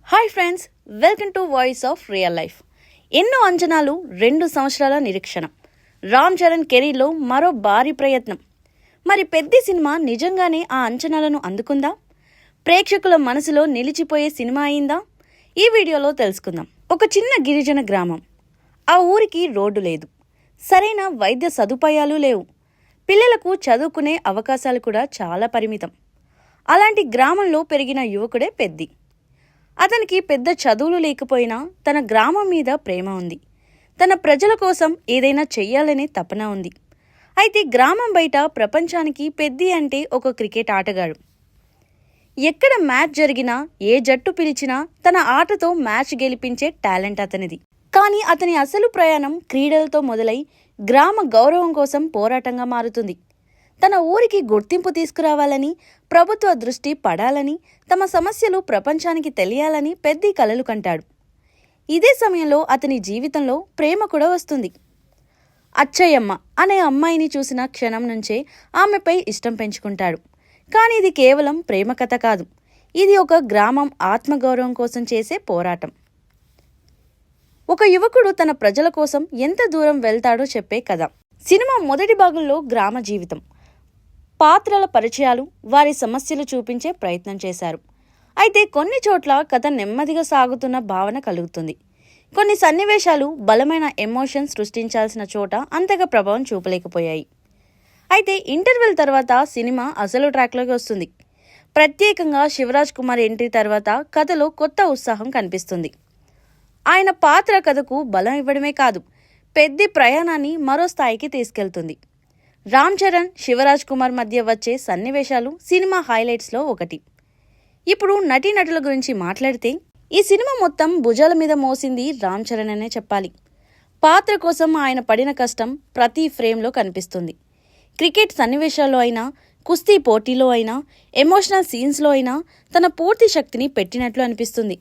Hi friends, welcome to voice of real life. ఎన్నో అంచనాలు, 2 సంవత్సరాల నిరీక్షణ. రామ్ చరణ్ కెరీర్లో మరో భారీ ప్రయత్నం. మరి పెద్ద సినిమా నిజంగానే ఆ అంచనాలను అందుకుందా? ప్రేక్షకుల మనసులో నిలిచిపోయే సినిమా అయిందా? ఈ వీడియోలో తెలుసుకుందాం. ఒక చిన్న గిరిజన గ్రామం. ఆ ఊరికి రోడ్డు లేదు, సరైన వైద్య సదుపాయాలు లేవు, పిల్లలకు చదువుకునే అవకాశాలు కూడా చాలా పరిమితం. అలాంటి గ్రామంలో పెరిగిన యువకుడే పెద్ది. అతనికి పెద్ద చదువులు లేకపోయినా తన గ్రామం మీద ప్రేమ ఉంది. తన ప్రజల కోసం ఏదైనా చెయ్యాలనే తపన ఉంది. అయితే గ్రామం బయట ప్రపంచానికి పెద్ది అంటే ఒక క్రికెట్ ఆటగాడు. ఎక్కడ మ్యాచ్ జరిగినా, ఏ జట్టు పిలిచినా తన ఆటతో మ్యాచ్ గెలిపించే టాలెంట్ అతనిది. కానీ అతని అసలు ప్రయాణం క్రీడలతో మొదలై గ్రామ గౌరవం కోసం పోరాటంగా మారుతుంది. తన ఊరికి గుర్తింపు తీసుకురావాలని, ప్రభుత్వ దృష్టి పడాలని, తమ సమస్యలు ప్రపంచానికి తెలియాలని పెద్ది కలలు కంటాడు. ఇదే సమయంలో అతని జీవితంలో ప్రేమ కూడా వస్తుంది. అచ్చయ్యమ్మ అనే అమ్మాయిని చూసిన క్షణం నుంచే ఆమెపై ఇష్టం పెంచుకుంటాడు. కానీ ఇది కేవలం ప్రేమ కథ కాదు, ఇది ఒక గ్రామం ఆత్మగౌరవం కోసం చేసే పోరాటం. ఒక యువకుడు తన ప్రజల కోసం ఎంత దూరం వెళ్తాడో చెప్పే కథ. సినిమా మొదటి భాగంలో గ్రామ జీవితం, పాత్రల పరిచయాలు, వారి సమస్యలు చూపించే ప్రయత్నం చేశారు. అయితే కొన్ని చోట్ల కథ నెమ్మదిగా సాగుతున్న భావన కలుగుతుంది. కొన్ని సన్నివేశాలు బలమైన ఎమోషన్ సృష్టించాల్సిన చోట అంతగా ప్రభావం చూపలేకపోయాయి. అయితే ఇంటర్వెల్ తర్వాత సినిమా అసలు ట్రాక్లోకి వస్తుంది. ప్రత్యేకంగా శివరాజ్ కుమార్ ఎంట్రీ తర్వాత కథలో కొత్త ఉత్సాహం కనిపిస్తుంది. ఆయన పాత్ర కథకు బలం ఇవ్వడమే కాదు, పెద్ద ప్రయాణాన్ని మరో స్థాయికి తీసుకెళ్తుంది. రామ్ చరణ్, శివరాజ్ కుమార్ మధ్య వచ్చే సన్నివేశాలు సినిమా హైలైట్స్లో ఒకటి. ఇప్పుడు నటీనటుల గురించి మాట్లాడితే ఈ సినిమా మొత్తం భుజాల మీద మోసింది రామ్ చరణ్ అనే చెప్పాలి. పాత్ర కోసం ఆయన పడిన కష్టం ప్రతి ఫ్రేమ్లో కనిపిస్తుంది. క్రికెట్ సన్నివేశాల్లో అయినా, కుస్తీ పోటీలో అయినా, ఎమోషనల్ సీన్స్లో అయినా తన పూర్తి శక్తిని పెట్టినట్లు అనిపిస్తుంది.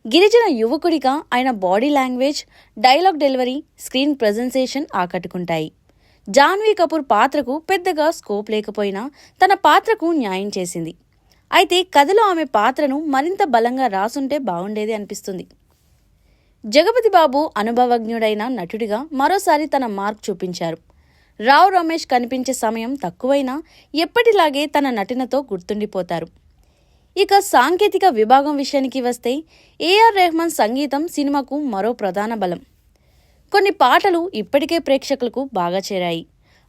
గిరిజన యువకుడిగా ఆయన body language, dialogue delivery, screen presentation ఆకట్టుకుంటాయి. జాన్వీ కపూర్ పాత్రకు పెద్దగా స్కోప్ లేకపోయినా తన పాత్రకు న్యాయం చేసింది. అయితే కథలో ఆమె పాత్రను మరింత బలంగా రాసుంటే బాగుండేది అనిపిస్తుంది. జగపతి బాబు అనుభవజ్ఞుడైన నటుడిగా మరోసారి తన మార్క్ చూపించారు. రావు రమేష్ కనిపించే సమయం తక్కువైనా ఎప్పటిలాగే తన నటనతో గుర్తుండిపోతారు. ఇక సాంకేతిక విభాగం విషయానికి వస్తే ఏఆర్ రెహమాన్ సంగీతం సినిమాకు మరో ప్రధాన బలం. కొన్ని పాటలు ఇప్పటికే ప్రేక్షకులకు బాగా చేరాయి.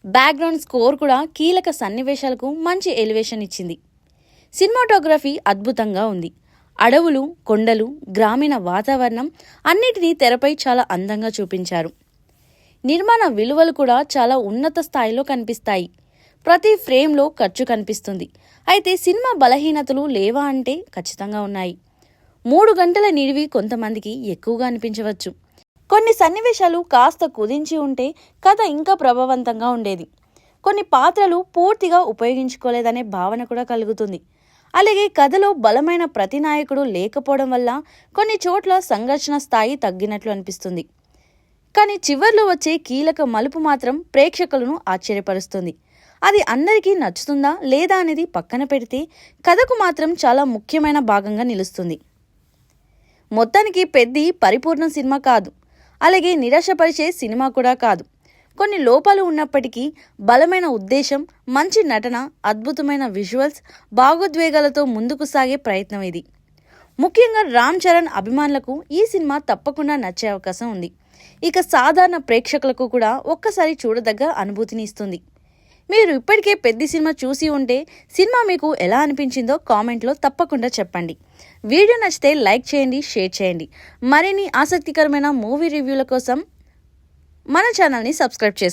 బ్యాక్గ్రౌండ్ స్కోర్ కూడా కీలక సన్నివేశాలకు మంచి ఎలివేషన్ ఇచ్చింది. సినిమాటోగ్రఫీ అద్భుతంగా ఉంది. అడవులు, కొండలు, గ్రామీణ వాతావరణం అన్నిటినీ తెరపై చాలా అందంగా చూపించారు. నిర్మాణ విలువలు కూడా చాలా ఉన్నత స్థాయిలో కనిపిస్తాయి. ప్రతి ఫ్రేమ్లో ఖర్చు కనిపిస్తుంది. అయితే సినిమా బలహీనతలు లేవా అంటే ఖచ్చితంగా ఉన్నాయి. 3 గంటల నిడివి కొంతమందికి ఎక్కువగా అనిపించవచ్చు. కొన్ని సన్నివేశాలు కాస్త కుదించి ఉంటే కథ ఇంకా ప్రభావవంతంగా ఉండేది. కొన్ని పాత్రలు పూర్తిగా ఉపయోగించుకోలేదనే భావన కూడా కలుగుతుంది. అలాగే కథలో బలమైన ప్రతినాయకుడు లేకపోవడం వల్ల కొన్ని చోట్ల సంఘర్షణ స్థాయి తగ్గినట్లు అనిపిస్తుంది. కానీ చివర్లో వచ్చే కీలక మలుపు మాత్రం ప్రేక్షకులను ఆశ్చర్యపరుస్తుంది. అది అందరికీ నచ్చుతుందా లేదా అనేది పక్కన పెడితే కథకు మాత్రం చాలా ముఖ్యమైన భాగంగా నిలుస్తుంది. మొత్తానికి పెద్ది పరిపూర్ణ సినిమా కాదు, అలాగే నిరాశపరిచే సినిమా కూడా కాదు. కొన్ని లోపాలు ఉన్నప్పటికీ బలమైన ఉద్దేశం, మంచి నటన, అద్భుతమైన విజువల్స్, భావోద్వేగాలతో ముందుకు సాగే ప్రయత్నం ఇది. ముఖ్యంగా రామ్ చరణ్ అభిమానులకు ఈ సినిమా తప్పకుండా నచ్చే అవకాశం ఉంది. ఇక సాధారణ ప్రేక్షకులకు కూడా ఒక్కసారి చూడదగ్గ అనుభూతిని ఇస్తుంది. మీరు ఇప్పటికే పెద్ద సినిమా చూసి ఉంటే సినిమా మీకు ఎలా అనిపించిందో కామెంట్లో తప్పకుండా చెప్పండి. వీడియో నచ్చితే లైక్ చేయండి, షేర్ చేయండి. మరిన్ని ఆసక్తికరమైన మూవీ రివ్యూల కోసం మన ఛానల్ని సబ్స్క్రైబ్ చేసుకోండి.